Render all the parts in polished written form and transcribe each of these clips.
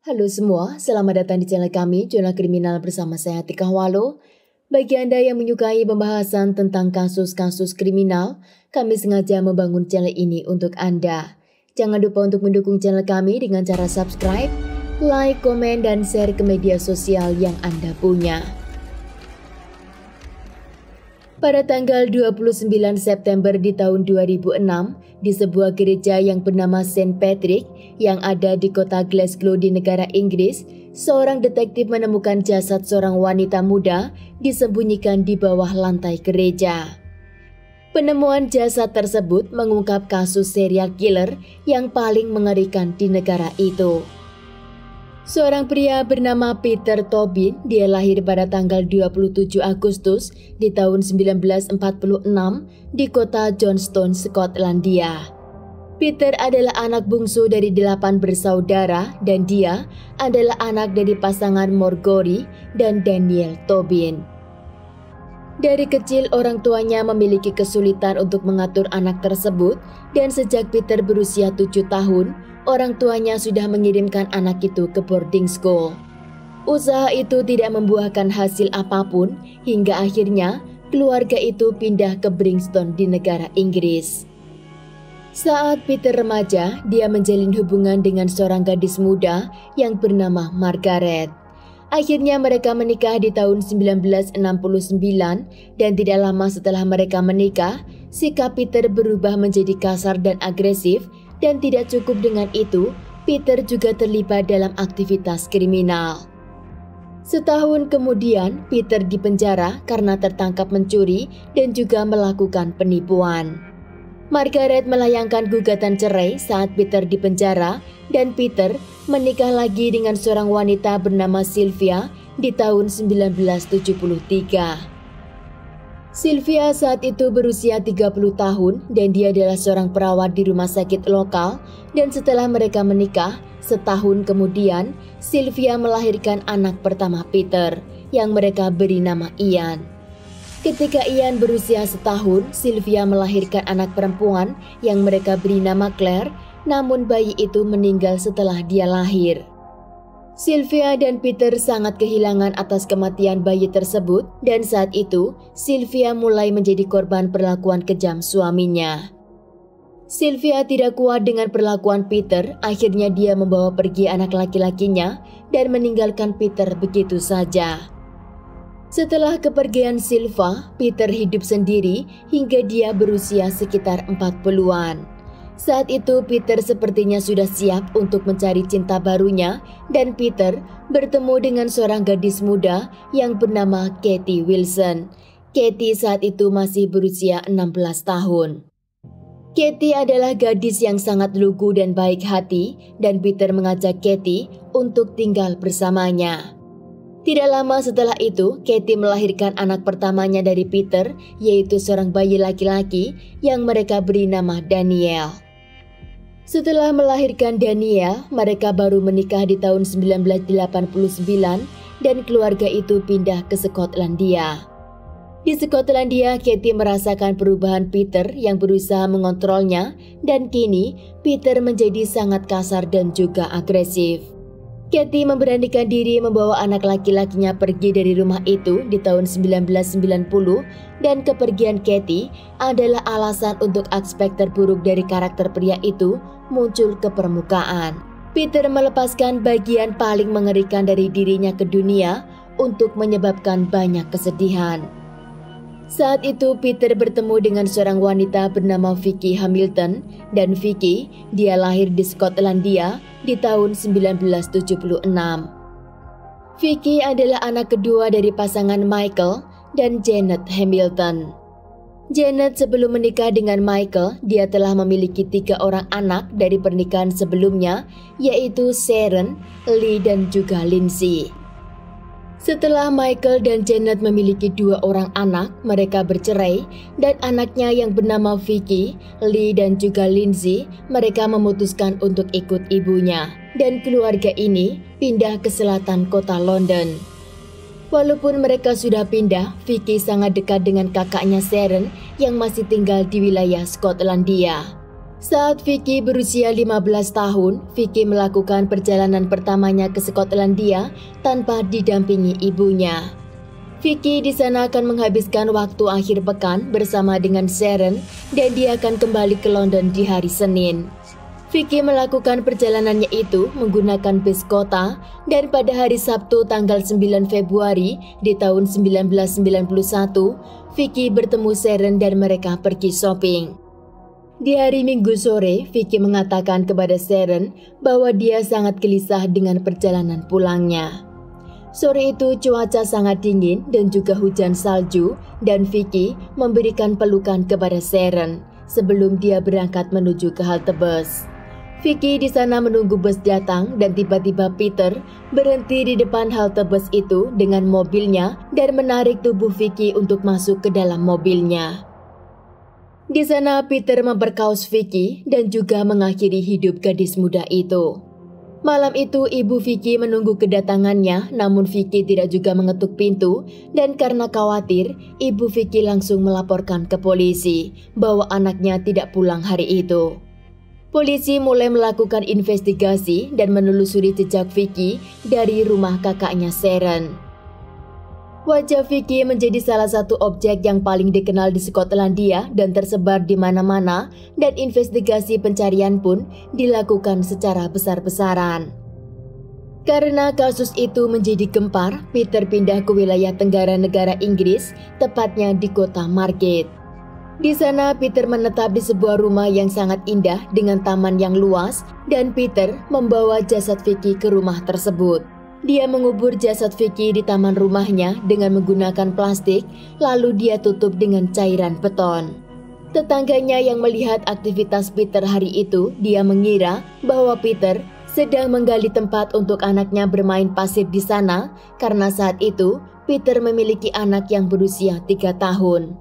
Halo semua, selamat datang di channel kami, Jurnal Kriminal bersama saya Tika Walo. Bagi Anda yang menyukai pembahasan tentang kasus-kasus kriminal, kami sengaja membangun channel ini untuk Anda. Jangan lupa untuk mendukung channel kami dengan cara subscribe, like, komen, dan share ke media sosial yang Anda punya. Pada tanggal 29 September di tahun 2006, di sebuah gereja yang bernama St. Patrick yang ada di kota Glasgow di negara Inggris, seorang detektif menemukan jasad seorang wanita muda disembunyikan di bawah lantai gereja. Penemuan jasad tersebut mengungkap kasus serial killer yang paling mengerikan di negara itu. Seorang pria bernama Peter Tobin, dia lahir pada tanggal 27 Agustus di tahun 1946 di kota Johnstone, Skotlandia. Peter adalah anak bungsu dari 8 bersaudara dan dia adalah anak dari pasangan Marjorie dan Daniel Tobin. Dari kecil orang tuanya memiliki kesulitan untuk mengatur anak tersebut dan sejak Peter berusia 7 tahun, orang tuanya sudah mengirimkan anak itu ke boarding school. Usaha itu tidak membuahkan hasil apapun hingga akhirnya keluarga itu pindah ke Brixton di negara Inggris. Saat Peter remaja, dia menjalin hubungan dengan seorang gadis muda yang bernama Margaret. Akhirnya mereka menikah di tahun 1969 dan tidak lama setelah mereka menikah, sikap Peter berubah menjadi kasar dan agresif. Dan tidak cukup dengan itu, Peter juga terlibat dalam aktivitas kriminal. Setahun kemudian, Peter dipenjara karena tertangkap mencuri dan juga melakukan penipuan. Margaret melayangkan gugatan cerai saat Peter dipenjara dan Peter menikah lagi dengan seorang wanita bernama Sylvia di tahun 1973. Sylvia saat itu berusia 30 tahun dan dia adalah seorang perawat di rumah sakit lokal dan setelah mereka menikah, setahun kemudian Sylvia melahirkan anak pertama Peter yang mereka beri nama Ian. Ketika Ian berusia setahun, Sylvia melahirkan anak perempuan yang mereka beri nama Claire, namun bayi itu meninggal setelah dia lahir. Sylvia dan Peter sangat kehilangan atas kematian bayi tersebut dan saat itu Sylvia mulai menjadi korban perlakuan kejam suaminya. Sylvia tidak kuat dengan perlakuan Peter, akhirnya dia membawa pergi anak laki-lakinya dan meninggalkan Peter begitu saja. Setelah kepergian Sylvia, Peter hidup sendiri hingga dia berusia sekitar 40-an. Saat itu Peter sepertinya sudah siap untuk mencari cinta barunya dan Peter bertemu dengan seorang gadis muda yang bernama Katie Wilson. Katie saat itu masih berusia 16 tahun. Katie adalah gadis yang sangat lugu dan baik hati dan Peter mengajak Katie untuk tinggal bersamanya. Tidak lama setelah itu, Katie melahirkan anak pertamanya dari Peter, yaitu seorang bayi laki-laki yang mereka beri nama Daniel. Setelah melahirkan Daniel, mereka baru menikah di tahun 1989 dan keluarga itu pindah ke Skotlandia. Di Skotlandia, Katie merasakan perubahan Peter yang berusaha mengontrolnya dan kini Peter menjadi sangat kasar dan juga agresif. Katie memberanikan diri membawa anak laki-lakinya pergi dari rumah itu di tahun 1990 dan kepergian Katie adalah alasan untuk aspek terburuk dari karakter pria itu muncul ke permukaan. Peter melepaskan bagian paling mengerikan dari dirinya ke dunia untuk menyebabkan banyak kesedihan. Saat itu Peter bertemu dengan seorang wanita bernama Vicky Hamilton dan Vicky, dia lahir di Skotlandia di tahun 1976. Vicky adalah anak kedua dari pasangan Michael dan Janet Hamilton. Janet sebelum menikah dengan Michael, dia telah memiliki 3 orang anak dari pernikahan sebelumnya, yaitu Sharon, Lee, dan juga Lindsay. Setelah Michael dan Janet memiliki 2 orang anak, mereka bercerai dan anaknya yang bernama Vicky, Lee, dan juga Lindsay, mereka memutuskan untuk ikut ibunya. Dan keluarga ini pindah ke selatan kota London. Walaupun mereka sudah pindah, Vicky sangat dekat dengan kakaknya Sharon yang masih tinggal di wilayah Skotlandia. Saat Vicky berusia 15 tahun, Vicky melakukan perjalanan pertamanya ke Skotlandia tanpa didampingi ibunya. Vicky di sana akan menghabiskan waktu akhir pekan bersama dengan Sharon dan dia akan kembali ke London di hari Senin. Vicky melakukan perjalanannya itu menggunakan bis kota dan pada hari Sabtu tanggal 9 Februari di tahun 1991, Vicky bertemu Sharon dan mereka pergi shopping. Di hari Minggu sore, Vicky mengatakan kepada Sharon bahwa dia sangat gelisah dengan perjalanan pulangnya. Sore itu cuaca sangat dingin dan juga hujan salju dan Vicky memberikan pelukan kepada Sharon sebelum dia berangkat menuju ke halte bus. Vicky di sana menunggu bus datang dan tiba-tiba Peter berhenti di depan halte bus itu dengan mobilnya dan menarik tubuh Vicky untuk masuk ke dalam mobilnya. Di sana Peter memperkaus Vicky dan juga mengakhiri hidup gadis muda itu. Malam itu ibu Vicky menunggu kedatangannya, namun Vicky tidak juga mengetuk pintu dan karena khawatir, ibu Vicky langsung melaporkan ke polisi bahwa anaknya tidak pulang hari itu. Polisi mulai melakukan investigasi dan menelusuri jejak Vicky dari rumah kakaknya Sharon. Wajah Vicky menjadi salah satu objek yang paling dikenal di Skotlandia dan tersebar di mana-mana dan investigasi pencarian pun dilakukan secara besar-besaran. Karena kasus itu menjadi gempar, Peter pindah ke wilayah tenggara negara Inggris, tepatnya di kota Margate. Di sana Peter menetap di sebuah rumah yang sangat indah dengan taman yang luas dan Peter membawa jasad Vicky ke rumah tersebut. Dia mengubur jasad Vicky di taman rumahnya dengan menggunakan plastik, lalu dia tutup dengan cairan beton. Tetangganya yang melihat aktivitas Peter hari itu, dia mengira bahwa Peter sedang menggali tempat untuk anaknya bermain pasir di sana, karena saat itu Peter memiliki anak yang berusia 3 tahun.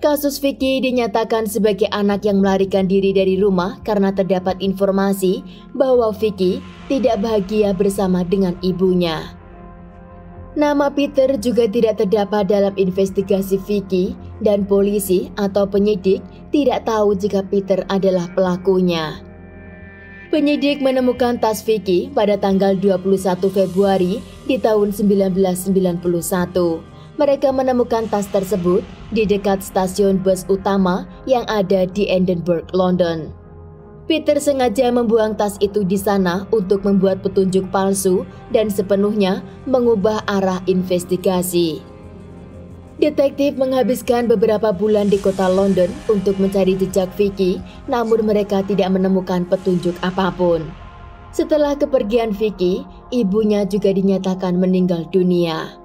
Kasus Vicky dinyatakan sebagai anak yang melarikan diri dari rumah karena terdapat informasi bahwa Vicky tidak bahagia bersama dengan ibunya. Nama Peter juga tidak terdapat dalam investigasi Vicky dan polisi atau penyidik tidak tahu jika Peter adalah pelakunya. Penyidik menemukan tas Vicky pada tanggal 21 Februari di tahun 1991. Mereka menemukan tas tersebut di dekat stasiun bus utama yang ada di Edinburgh, London. Peter sengaja membuang tas itu di sana untuk membuat petunjuk palsu dan sepenuhnya mengubah arah investigasi. Detektif menghabiskan beberapa bulan di kota London untuk mencari jejak Vicky, namun mereka tidak menemukan petunjuk apapun. Setelah kepergian Vicky, ibunya juga dinyatakan meninggal dunia.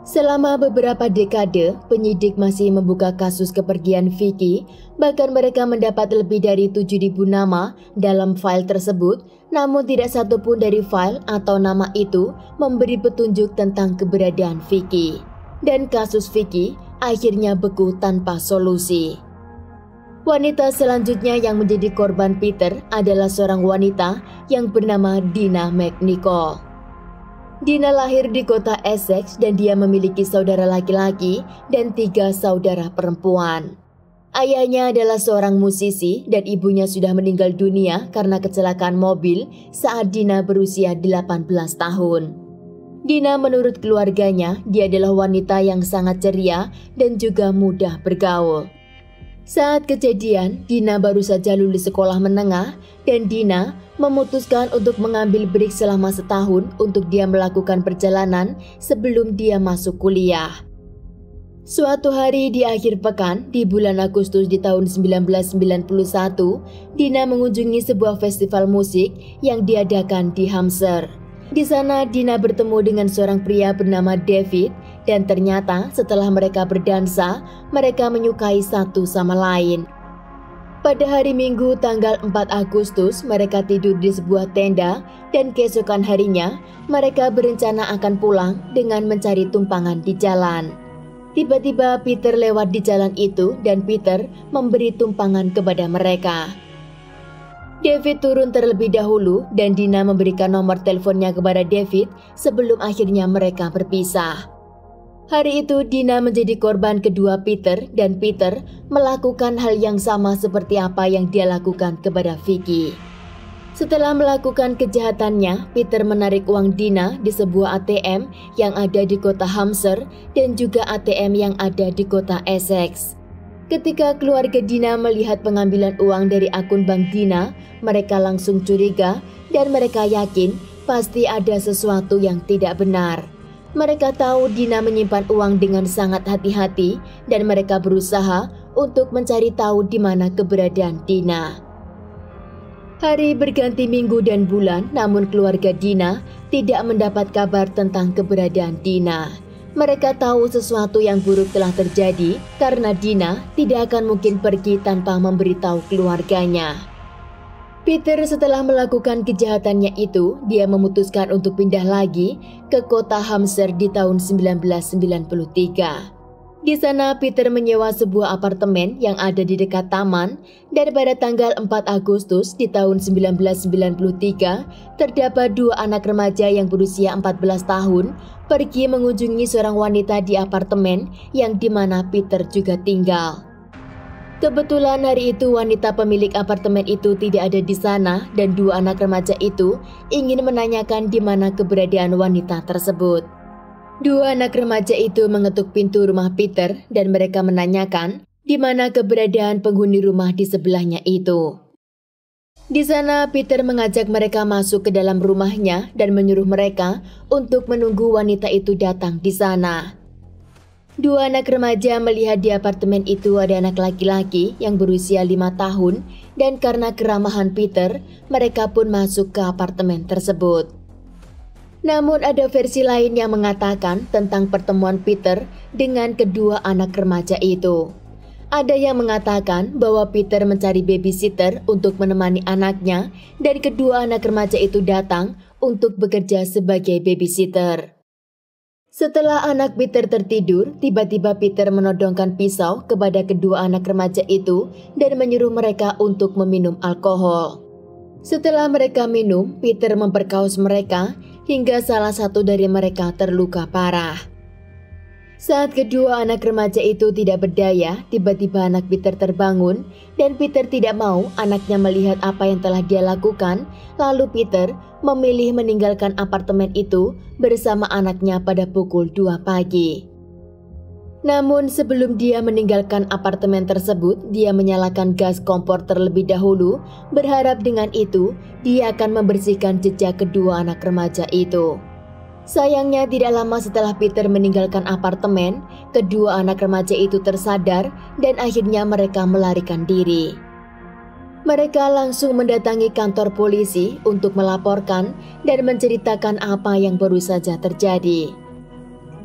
Selama beberapa dekade, penyidik masih membuka kasus kepergian Vicky, bahkan mereka mendapat lebih dari 7.000 nama dalam file tersebut, namun tidak satu pun dari file atau nama itu memberi petunjuk tentang keberadaan Vicky. Dan kasus Vicky akhirnya beku tanpa solusi. Wanita selanjutnya yang menjadi korban Peter adalah seorang wanita yang bernama Dina McNichol. Dina lahir di kota Essex dan dia memiliki saudara laki-laki dan 3 saudara perempuan. Ayahnya adalah seorang musisi dan ibunya sudah meninggal dunia karena kecelakaan mobil saat Dina berusia 18 tahun. Dina menurut keluarganya, dia adalah wanita yang sangat ceria dan juga mudah bergaul. Saat kejadian, Dina baru saja lulus sekolah menengah dan Dina memutuskan untuk mengambil break selama setahun untuk dia melakukan perjalanan sebelum dia masuk kuliah. Suatu hari di akhir pekan di bulan Agustus di tahun 1991, Dina mengunjungi sebuah festival musik yang diadakan di Hampshire. Di sana Dina bertemu dengan seorang pria bernama David dan ternyata setelah mereka berdansa, mereka menyukai satu sama lain. Pada hari Minggu tanggal 4 Agustus, mereka tidur di sebuah tenda dan keesokan harinya, mereka berencana akan pulang dengan mencari tumpangan di jalan. Tiba-tiba Peter lewat di jalan itu dan Peter memberi tumpangan kepada mereka. David turun terlebih dahulu dan Dina memberikan nomor teleponnya kepada David sebelum akhirnya mereka berpisah. Hari itu Dina menjadi korban kedua Peter dan Peter melakukan hal yang sama seperti apa yang dia lakukan kepada Vicky. Setelah melakukan kejahatannya, Peter menarik uang Dina di sebuah ATM yang ada di kota Hampshire dan juga ATM yang ada di kota Essex. Ketika keluarga Dina melihat pengambilan uang dari akun bank Dina, mereka langsung curiga dan mereka yakin pasti ada sesuatu yang tidak benar. Mereka tahu Dina menyimpan uang dengan sangat hati-hati dan mereka berusaha untuk mencari tahu di mana keberadaan Dina. Hari berganti minggu dan bulan, namun keluarga Dina tidak mendapat kabar tentang keberadaan Dina. Mereka tahu sesuatu yang buruk telah terjadi karena Dina tidak akan mungkin pergi tanpa memberitahu keluarganya. Peter setelah melakukan kejahatannya itu, dia memutuskan untuk pindah lagi ke kota Hampshire di tahun 1993. Di sana Peter menyewa sebuah apartemen yang ada di dekat taman dan pada tanggal 4 Agustus di tahun 1993 terdapat dua anak remaja yang berusia 14 tahun pergi mengunjungi seorang wanita di apartemen yang dimana Peter juga tinggal. Kebetulan hari itu wanita pemilik apartemen itu tidak ada di sana dan dua anak remaja itu ingin menanyakan di mana keberadaan wanita tersebut. Dua anak remaja itu mengetuk pintu rumah Peter dan mereka menanyakan di mana keberadaan penghuni rumah di sebelahnya itu. Di sana Peter mengajak mereka masuk ke dalam rumahnya dan menyuruh mereka untuk menunggu wanita itu datang di sana. Dua anak remaja melihat di apartemen itu ada anak laki-laki yang berusia 5 tahun dan karena keramahan Peter, mereka pun masuk ke apartemen tersebut. Namun ada versi lain yang mengatakan tentang pertemuan Peter dengan kedua anak remaja itu. Ada yang mengatakan bahwa Peter mencari babysitter untuk menemani anaknya dan kedua anak remaja itu datang untuk bekerja sebagai babysitter. Setelah anak Peter tertidur, tiba-tiba Peter menodongkan pisau kepada kedua anak remaja itu dan menyuruh mereka untuk meminum alkohol. Setelah mereka minum, Peter memperkaos mereka hingga salah satu dari mereka terluka parah. Saat kedua anak remaja itu tidak berdaya, tiba-tiba anak Peter terbangun dan Peter tidak mau anaknya melihat apa yang telah dia lakukan. Lalu Peter memilih meninggalkan apartemen itu bersama anaknya pada pukul 2 pagi. Namun sebelum dia meninggalkan apartemen tersebut, dia menyalakan gas kompor terlebih dahulu, berharap dengan itu dia akan membersihkan jejak kedua anak remaja itu. Sayangnya tidak lama setelah Peter meninggalkan apartemen, kedua anak remaja itu tersadar dan akhirnya mereka melarikan diri. Mereka langsung mendatangi kantor polisi untuk melaporkan dan menceritakan apa yang baru saja terjadi.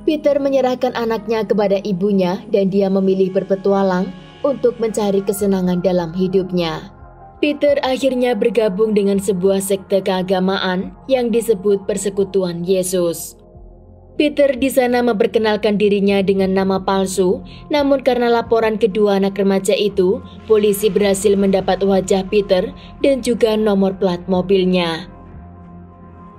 Peter menyerahkan anaknya kepada ibunya dan dia memilih berpetualang untuk mencari kesenangan dalam hidupnya. Peter akhirnya bergabung dengan sebuah sekte keagamaan yang disebut Persekutuan Yesus. Peter di sana memperkenalkan dirinya dengan nama palsu, namun karena laporan kedua anak remaja itu, polisi berhasil mendapat wajah Peter dan juga nomor plat mobilnya.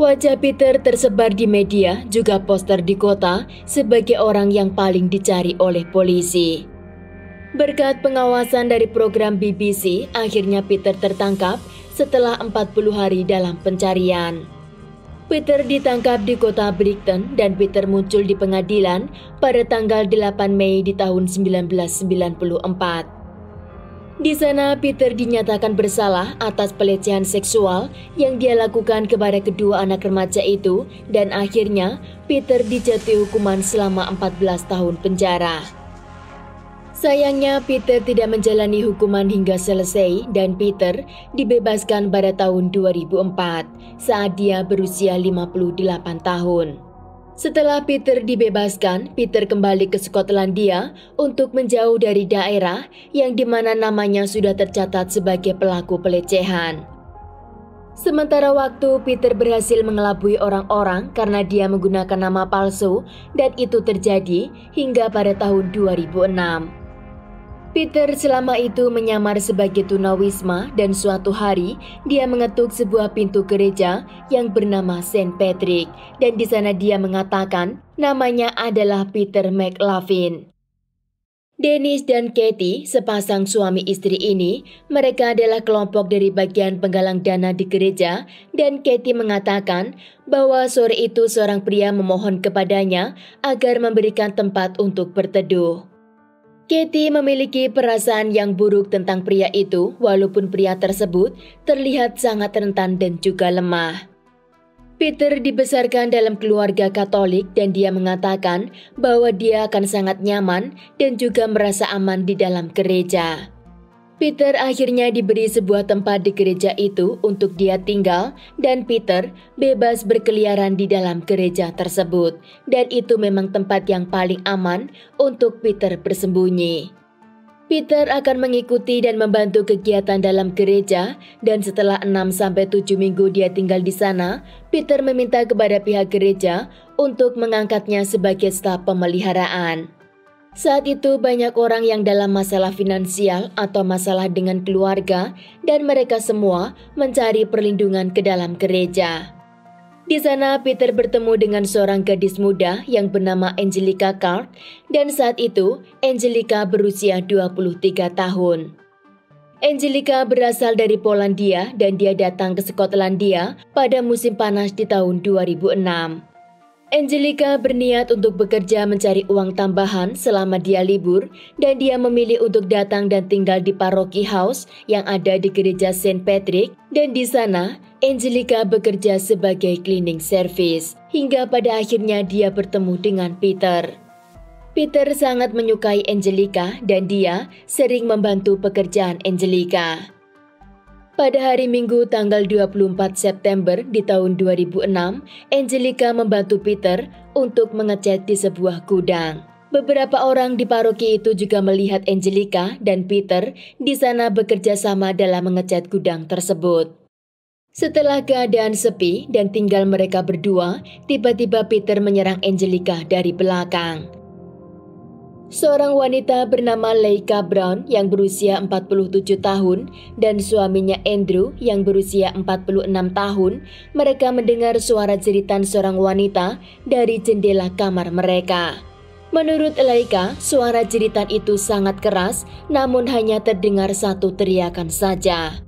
Wajah Peter tersebar di media, juga poster di kota sebagai orang yang paling dicari oleh polisi. Berkat pengawasan dari program BBC, akhirnya Peter tertangkap setelah 40 hari dalam pencarian. Peter ditangkap di kota Brighton dan Peter muncul di pengadilan pada tanggal 8 Mei di tahun 1994. Di sana Peter dinyatakan bersalah atas pelecehan seksual yang dia lakukan kepada kedua anak remaja itu dan akhirnya Peter dijatuhi hukuman selama 14 tahun penjara. Sayangnya Peter tidak menjalani hukuman hingga selesai dan Peter dibebaskan pada tahun 2004 saat dia berusia 58 tahun. Setelah Peter dibebaskan, Peter kembali ke Skotlandia untuk menjauh dari daerah yang dimana namanya sudah tercatat sebagai pelaku pelecehan. Sementara waktu, Peter berhasil mengelabui orang-orang karena dia menggunakan nama palsu dan itu terjadi hingga pada tahun 2006. Peter selama itu menyamar sebagai tunawisma dan suatu hari dia mengetuk sebuah pintu gereja yang bernama Saint Patrick dan di sana dia mengatakan namanya adalah Peter McLaughlin. Dennis dan Katie, sepasang suami istri ini, mereka adalah kelompok dari bagian penggalang dana di gereja dan Katie mengatakan bahwa sore itu seorang pria memohon kepadanya agar memberikan tempat untuk berteduh. Katie memiliki perasaan yang buruk tentang pria itu walaupun pria tersebut terlihat sangat rentan dan juga lemah. Peter dibesarkan dalam keluarga Katolik dan dia mengatakan bahwa dia akan sangat nyaman dan juga merasa aman di dalam gereja. Peter akhirnya diberi sebuah tempat di gereja itu untuk dia tinggal dan Peter bebas berkeliaran di dalam gereja tersebut dan itu memang tempat yang paling aman untuk Peter bersembunyi. Peter akan mengikuti dan membantu kegiatan dalam gereja dan setelah 6-7 minggu dia tinggal di sana, Peter meminta kepada pihak gereja untuk mengangkatnya sebagai staf pemeliharaan. Saat itu banyak orang yang dalam masalah finansial atau masalah dengan keluarga dan mereka semua mencari perlindungan ke dalam gereja. Di sana Peter bertemu dengan seorang gadis muda yang bernama Angelica Card dan saat itu Angelica berusia 23 tahun. Angelica berasal dari Polandia dan dia datang ke Skotlandia pada musim panas di tahun 2006. Angelica berniat untuk bekerja mencari uang tambahan selama dia libur dan dia memilih untuk datang dan tinggal di paroki house yang ada di gereja Saint Patrick dan di sana Angelica bekerja sebagai cleaning service hingga pada akhirnya dia bertemu dengan Peter. Peter sangat menyukai Angelica dan dia sering membantu pekerjaan Angelica. Pada hari Minggu tanggal 24 September di tahun 2006, Angelica membantu Peter untuk mengecat di sebuah gudang. Beberapa orang di paroki itu juga melihat Angelica dan Peter di sana bekerja sama dalam mengecat gudang tersebut. Setelah keadaan sepi dan tinggal mereka berdua, tiba-tiba Peter menyerang Angelica dari belakang. Seorang wanita bernama Leika Brown yang berusia 47 tahun dan suaminya Andrew yang berusia 46 tahun, mereka mendengar suara jeritan seorang wanita dari jendela kamar mereka. Menurut Leika, suara jeritan itu sangat keras namun hanya terdengar satu teriakan saja.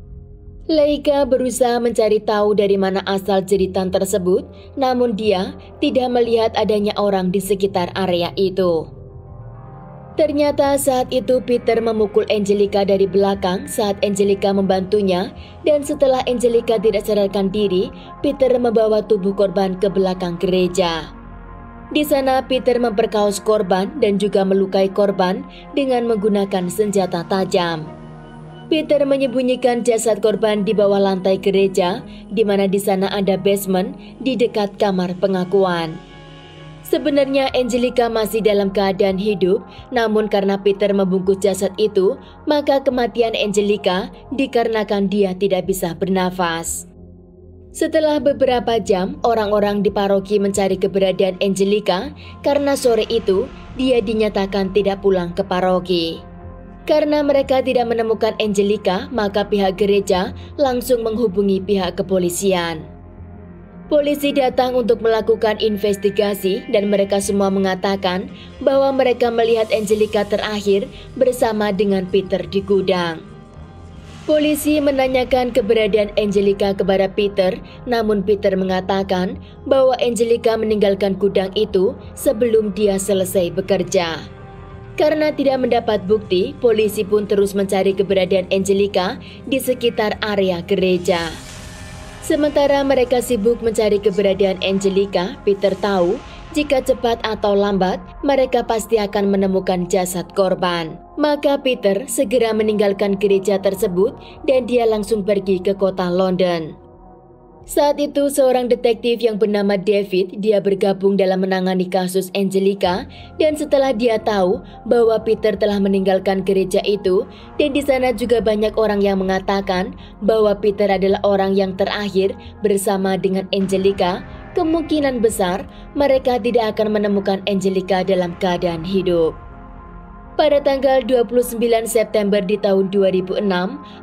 Leika berusaha mencari tahu dari mana asal jeritan tersebut, namun dia tidak melihat adanya orang di sekitar area itu. Ternyata saat itu Peter memukul Angelica dari belakang saat Angelica membantunya dan setelah Angelica tidak sadarkan diri, Peter membawa tubuh korban ke belakang gereja. Di sana Peter memperkaos korban dan juga melukai korban dengan menggunakan senjata tajam. Peter menyembunyikan jasad korban di bawah lantai gereja, di mana di sana ada basement di dekat kamar pengakuan. Sebenarnya Angelica masih dalam keadaan hidup, namun karena Peter membungkus jasad itu, maka kematian Angelica dikarenakan dia tidak bisa bernafas. Setelah beberapa jam, orang-orang di paroki mencari keberadaan Angelica karena sore itu dia dinyatakan tidak pulang ke paroki. Karena mereka tidak menemukan Angelica, maka pihak gereja langsung menghubungi pihak kepolisian. Polisi datang untuk melakukan investigasi dan mereka semua mengatakan bahwa mereka melihat Angelica terakhir bersama dengan Peter di gudang. Polisi menanyakan keberadaan Angelica kepada Peter, namun Peter mengatakan bahwa Angelica meninggalkan gudang itu sebelum dia selesai bekerja. Karena tidak mendapat bukti, polisi pun terus mencari keberadaan Angelica di sekitar area gereja. Sementara mereka sibuk mencari keberadaan Angelica, Peter tahu jika cepat atau lambat mereka pasti akan menemukan jasad korban. Maka Peter segera meninggalkan gereja tersebut dan dia langsung pergi ke kota London. Saat itu seorang detektif yang bernama David, dia bergabung dalam menangani kasus Angelica dan setelah dia tahu bahwa Peter telah meninggalkan gereja itu dan di sana juga banyak orang yang mengatakan bahwa Peter adalah orang yang terakhir bersama dengan Angelica, kemungkinan besar mereka tidak akan menemukan Angelica dalam keadaan hidup. Pada tanggal 29 September di tahun 2006,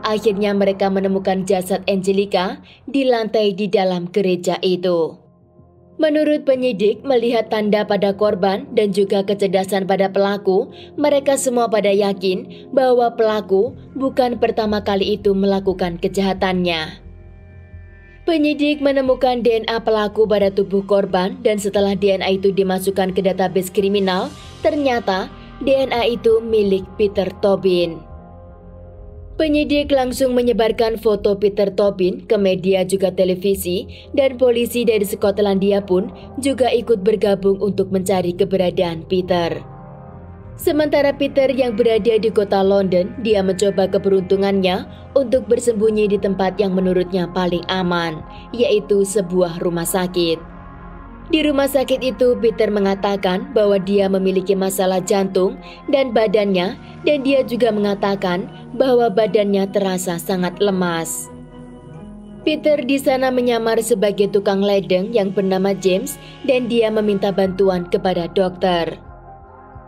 akhirnya mereka menemukan jasad Angelica di lantai di dalam gereja itu. Menurut penyidik, melihat tanda pada korban dan juga kecerdasan pada pelaku, mereka semua pada yakin bahwa pelaku bukan pertama kali itu melakukan kejahatannya. Penyidik menemukan DNA pelaku pada tubuh korban dan setelah DNA itu dimasukkan ke database kriminal, ternyata DNA itu milik Peter Tobin. Penyidik langsung menyebarkan foto Peter Tobin ke media juga televisi dan polisi dari Skotlandia pun juga ikut bergabung untuk mencari keberadaan Peter. Sementara Peter yang berada di kota London, dia mencoba keberuntungannya untuk bersembunyi di tempat yang menurutnya paling aman, yaitu sebuah rumah sakit. Di rumah sakit itu, Peter mengatakan bahwa dia memiliki masalah jantung dan badannya, dan dia juga mengatakan bahwa badannya terasa sangat lemas. Peter di sana menyamar sebagai tukang ledeng yang bernama James dan dia meminta bantuan kepada dokter.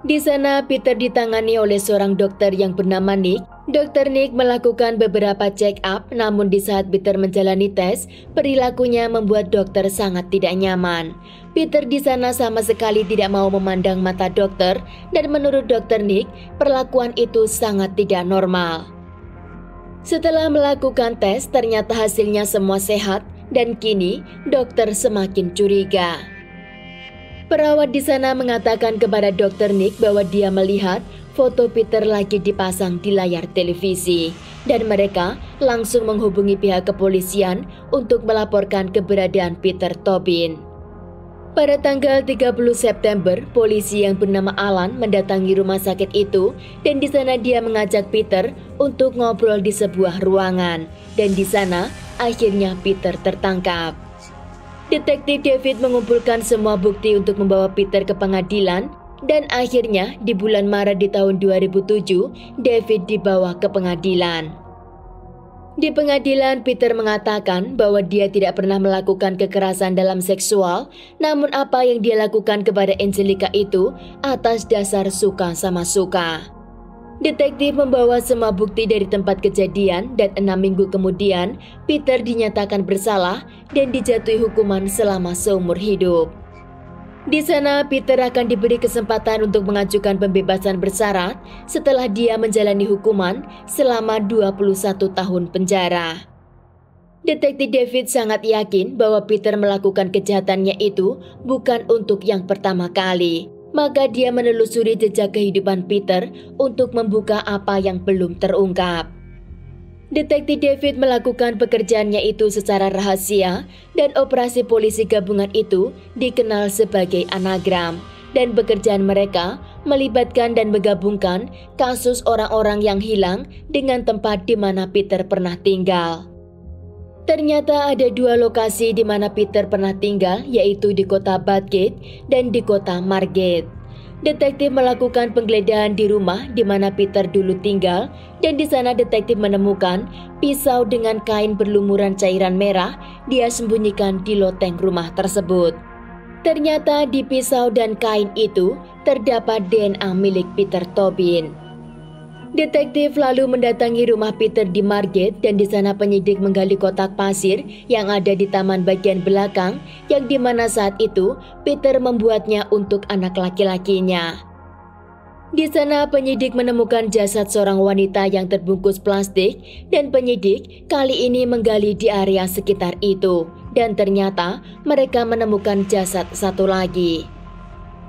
Di sana, Peter ditangani oleh seorang dokter yang bernama Nick. Dokter Nick melakukan beberapa check up, namun di saat Peter menjalani tes, perilakunya membuat dokter sangat tidak nyaman. Peter di sana sama sekali tidak mau memandang mata dokter, dan menurut dokter Nick, perlakuan itu sangat tidak normal. Setelah melakukan tes, ternyata hasilnya semua sehat, dan kini dokter semakin curiga. Perawat di sana mengatakan kepada dokter Nick bahwa dia melihat foto Peter lagi dipasang di layar televisi dan mereka langsung menghubungi pihak kepolisian untuk melaporkan keberadaan Peter Tobin. Pada tanggal 30 September, polisi yang bernama Alan mendatangi rumah sakit itu dan di sana dia mengajak Peter untuk ngobrol di sebuah ruangan dan di sana akhirnya Peter tertangkap. Detektif David mengumpulkan semua bukti untuk membawa Peter ke pengadilan dan akhirnya di bulan Maret di tahun 2007, David dibawa ke pengadilan. Di pengadilan, Peter mengatakan bahwa dia tidak pernah melakukan kekerasan dalam seksual, namun apa yang dia lakukan kepada Angelica itu atas dasar suka sama suka. Detektif membawa semua bukti dari tempat kejadian dan 6 minggu kemudian Peter dinyatakan bersalah dan dijatuhi hukuman selama seumur hidup. Di sana Peter akan diberi kesempatan untuk mengajukan pembebasan bersyarat setelah dia menjalani hukuman selama 21 tahun penjara. Detektif David sangat yakin bahwa Peter melakukan kejahatannya itu bukan untuk yang pertama kali. Maka dia menelusuri jejak kehidupan Peter untuk membuka apa yang belum terungkap. Detektif David melakukan pekerjaannya itu secara rahasia dan operasi polisi gabungan itu dikenal sebagai anagram. Dan pekerjaan mereka melibatkan dan menggabungkan kasus orang-orang yang hilang dengan tempat di mana Peter pernah tinggal. Ternyata ada 2 lokasi di mana Peter pernah tinggal, yaitu di kota Bathgate dan di kota Margate. Detektif melakukan penggeledahan di rumah di mana Peter dulu tinggal dan di sana detektif menemukan pisau dengan kain berlumuran cairan merah dia sembunyikan di loteng rumah tersebut. Ternyata di pisau dan kain itu terdapat DNA milik Peter Tobin. Detektif lalu mendatangi rumah Peter di Margate dan di sana penyidik menggali kotak pasir yang ada di taman bagian belakang yang di mana saat itu Peter membuatnya untuk anak laki-lakinya. Di sana penyidik menemukan jasad seorang wanita yang terbungkus plastik dan penyidik kali ini menggali di area sekitar itu dan ternyata mereka menemukan jasad satu lagi.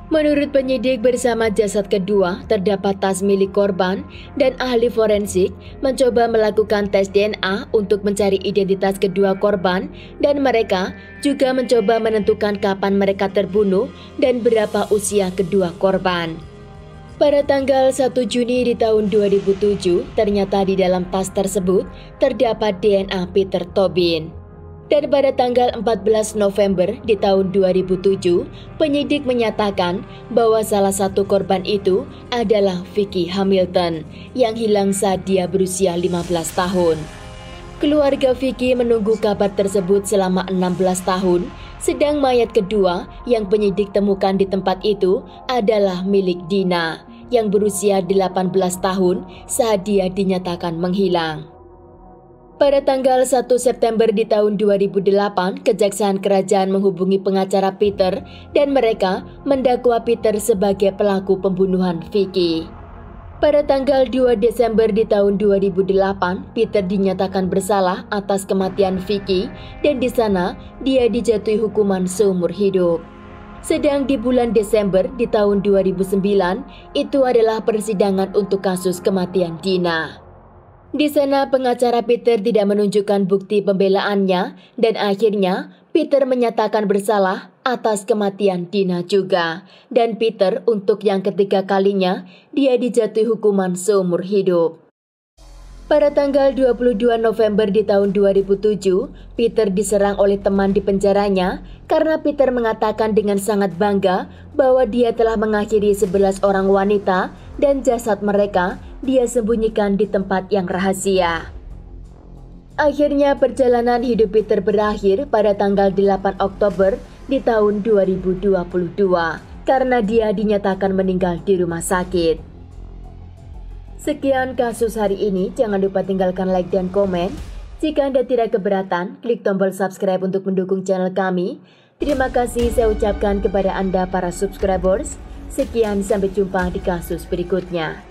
Menurut penyidik bersama jasad kedua terdapat tas milik korban dan ahli forensik mencoba melakukan tes DNA untuk mencari identitas kedua korban dan mereka juga mencoba menentukan kapan mereka terbunuh dan berapa usia kedua korban. Pada tanggal 1 Juni di tahun 2007 ternyata di dalam tas tersebut terdapat DNA Peter Tobin. Dan pada tanggal 14 November di tahun 2007, penyidik menyatakan bahwa salah satu korban itu adalah Vicky Hamilton yang hilang saat dia berusia 15 tahun. Keluarga Vicky menunggu kabar tersebut selama 16 tahun, sedang mayat kedua yang penyidik temukan di tempat itu adalah milik Dina yang berusia 18 tahun saat dia dinyatakan menghilang. Pada tanggal 1 September di tahun 2008, Kejaksaan Kerajaan menghubungi pengacara Peter dan mereka mendakwa Peter sebagai pelaku pembunuhan Vicky. Pada tanggal 2 Desember di tahun 2008, Peter dinyatakan bersalah atas kematian Vicky dan di sana dia dijatuhi hukuman seumur hidup. Sedang di bulan Desember di tahun 2009, itu adalah persidangan untuk kasus kematian Dina. Di sana pengacara Peter tidak menunjukkan bukti pembelaannya dan akhirnya Peter menyatakan bersalah atas kematian Dina juga. Dan Peter untuk yang ketiga kalinya dia dijatuhi hukuman seumur hidup. Pada tanggal 22 November di tahun 2007, Peter diserang oleh teman di penjaranya karena Peter mengatakan dengan sangat bangga bahwa dia telah mengakhiri 11 orang wanita dan jasad mereka dia sembunyikan di tempat yang rahasia. Akhirnya perjalanan hidup Peter berakhir pada tanggal 8 Oktober di tahun 2022 karena dia dinyatakan meninggal di rumah sakit. Sekian kasus hari ini, jangan lupa tinggalkan like dan komen. Jika Anda tidak keberatan, klik tombol subscribe untuk mendukung channel kami. Terima kasih saya ucapkan kepada Anda para subscribers. Sekian, sampai jumpa di kasus berikutnya.